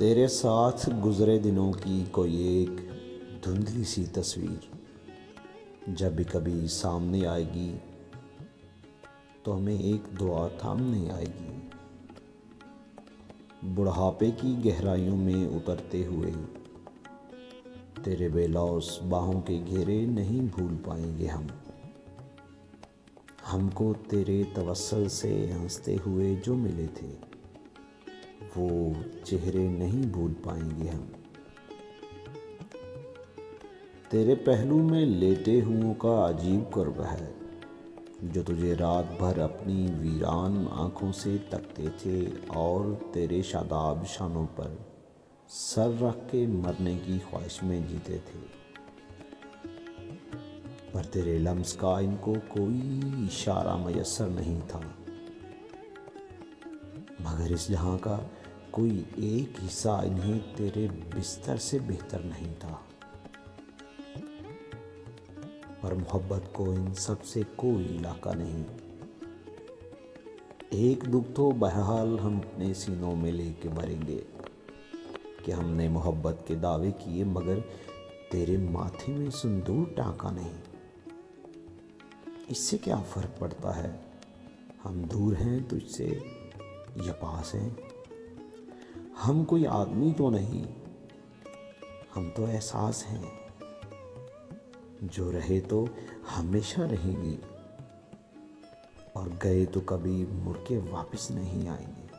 तेरे साथ गुज़रे दिनों की कोई एक धुंधली सी तस्वीर जब भी कभी सामने आएगी तो हमें एक दुआ थामने आएगी। बुढ़ापे की गहराइयों में उतरते हुए तेरे बेलौस बाहों के घेरे नहीं भूल पाएंगे हम। हमको तेरे तवस्सुल से हंसते हुए जो मिले थे वो चेहरे नहीं भूल पाएंगे हम। तेरे पहलू में लेटे हुओं का अजीब कर्ब है जो तुझे रात भर अपनी वीरान आँखों से तकते थे और तेरे शादाब शानों पर सर रख के मरने की ख्वाहिश में जीते थे, पर तेरे लम्स का इनको कोई इशारा मयस्सर नहीं था। मगर इस जहां का कोई एक हिस्सा इन्हें तेरे बिस्तर से बेहतर नहीं था, पर मोहब्बत को इन सब से कोई इलाका नहीं। एक दुख तो बहरहाल हम अपने सीनों में लेके मरेंगे कि हमने मोहब्बत के दावे किए मगर तेरे माथे में सिंदूर टांका नहीं। इससे क्या फ़र्क पड़ता है, हम दूर हैं तुझसे या पास हैं। हम कोई आदमी तो नहीं, हम तो एहसास हैं जो रहे तो हमेशा रहेंगे और गए तो कभी मुड़ के वापस नहीं आएंगे।